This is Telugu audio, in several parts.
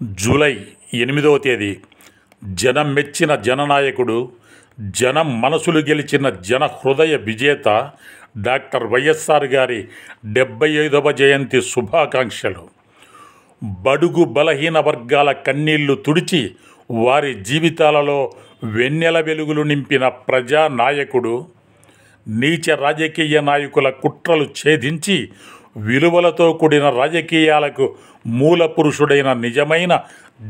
జూలై 8వ తేదీ జనం మెచ్చిన జననాయకుడు, జనం మనసులు గెలిచిన జన హృదయ విజేత డాక్టర్ వైఎస్ఆర్ గారి 75వ జయంతి శుభాకాంక్షలు. బడుగు బలహీన వర్గాల కన్నీళ్లు తుడిచి వారి జీవితాలలో వెన్నెల వెలుగులు నింపిన ప్రజానాయకుడు, నీచ రాజకీయ నాయకుల కుట్రలు ఛేదించి విలువలతో కూడిన రాజకీయాలకు మూల పురుషుడైన నిజమైన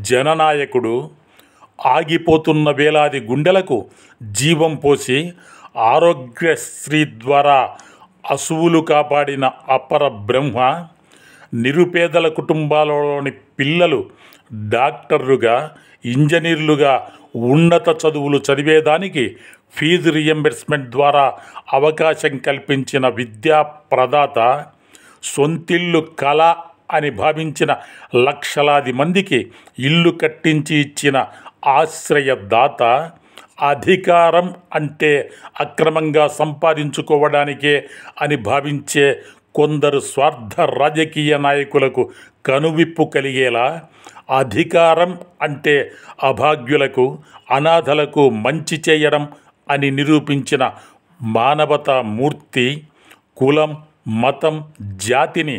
జననాయకుడు, ఆగిపోతున్న వేలాది గుండెలకు జీవం పోసి ఆరోగ్యశ్రీ ద్వారా అసువులు కాపాడిన అపర బ్రహ్మ, నిరుపేదల కుటుంబాలలోని పిల్లలు డాక్టర్లుగా, ఇంజనీర్లుగా ఉన్నత చదువులు చదివేదానికి ఫీజు రియంబర్స్మెంట్ ద్వారా అవకాశం కల్పించిన విద్యా ప్రదాత, సొంతిల్లు కళ అని భావించిన లక్షలాది మందికి ఇల్లు కట్టించి ఇచ్చిన ఆశ్రయదాత, అధికారం అంటే అక్రమంగా సంపాదించుకోవడానికే అని భావించే కొందరు స్వార్థ రాజకీయ నాయకులకు కనువిప్పు కలిగేలా, అధికారం అంటే అభాగ్యులకు, అనాథలకు మంచి చేయడం అని నిరూపించిన మానవతా మూర్తి, కులం, మతం, జాతిని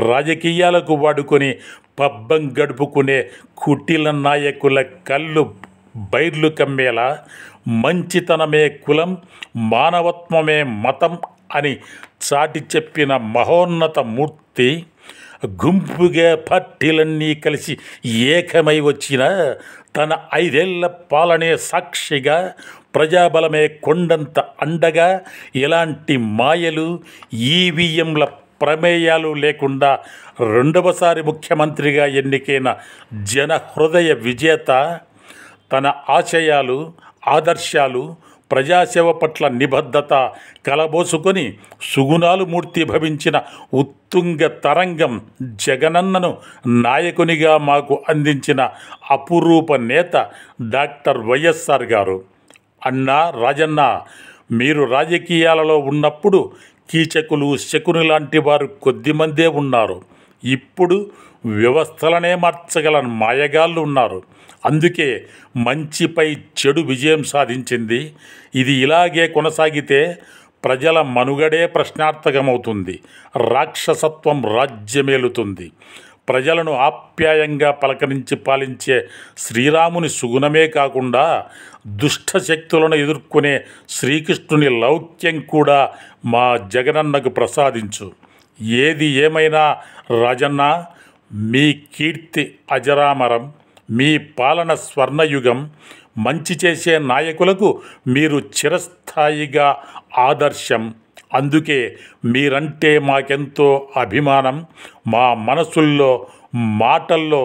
రాజకీయాలకు వాడుకొని పబ్బం గడుపుకునే కుటిల నాయకుల కళ్ళు బైర్లు కమ్మేలా, మంచితనమే కులం, మానవత్వమే మతం అని చాటి చెప్పిన మహోన్నత మూర్తి, గుంపుగా పార్టీలన్నీ కలిసి ఏకమై వచ్చిన తన 5 ఏళ్ల పాలనే సాక్షిగా, ప్రజాబలమే కొండంత అండగా, ఎలాంటి మాయలు, ఈవీఎంల ప్రమేయాలు లేకుండా రెండవసారి ముఖ్యమంత్రిగా ఎన్నికైన జన హృదయ విజేత, తన ఆశయాలు, ఆదర్శాలు, ప్రజాసేవ పట్ల నిబద్ధత కలబోసుకొని సుగుణాలు మూర్తి భవించిన ఉత్తుంగ తరంగం జగనన్నను నాయకునిగా మాకు అందించిన అపురూప నేత డాక్టర్ వైఎస్ఆర్ గారు. అన్నా, రాజన్న, మీరు రాజకీయాలలో ఉన్నప్పుడు కీచకులు, శకుని లాంటి వారు కొద్దిమందే ఉన్నారు. ఇప్పుడు వ్యవస్థలనే మార్చగల మాయగాళ్ళు ఉన్నారు. అందుకే మంచిపై చెడు విజయం సాధించింది. ఇది ఇలాగే కొనసాగితే ప్రజల మనుగడే ప్రశ్నార్థకమవుతుంది. రాక్షసత్వం రాజ్యమేలుతుంది. ప్రజలను ఆప్యాయంగా పలకరించి పాలించే శ్రీరాముని సుగుణమే కాకుండా దుష్ట శక్తులను ఎదుర్కొనే శ్రీకృష్ణుని లౌక్యం కూడా మా జగనన్నకు ప్రసాదించు. ఏది ఏమైనా రాజన్న, మీ కీర్తి అజరామరం, మీ పాలన స్వర్ణయుగం. మంచి చేసే నాయకులకు మీరు చిరస్థాయిగా ఆదర్శం. అందుకే మీరంటే మాకెంతో అభిమానం. మా మనసుల్లో, మాటల్లో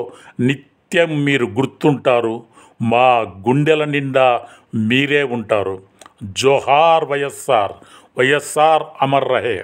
నిత్యం మీరు గుర్తుంటారు. మా గుండెల నిండా మీరే ఉంటారు. జోహార్ వైఎస్ఆర్. వైఎస్ఆర్ అమర్ రహే.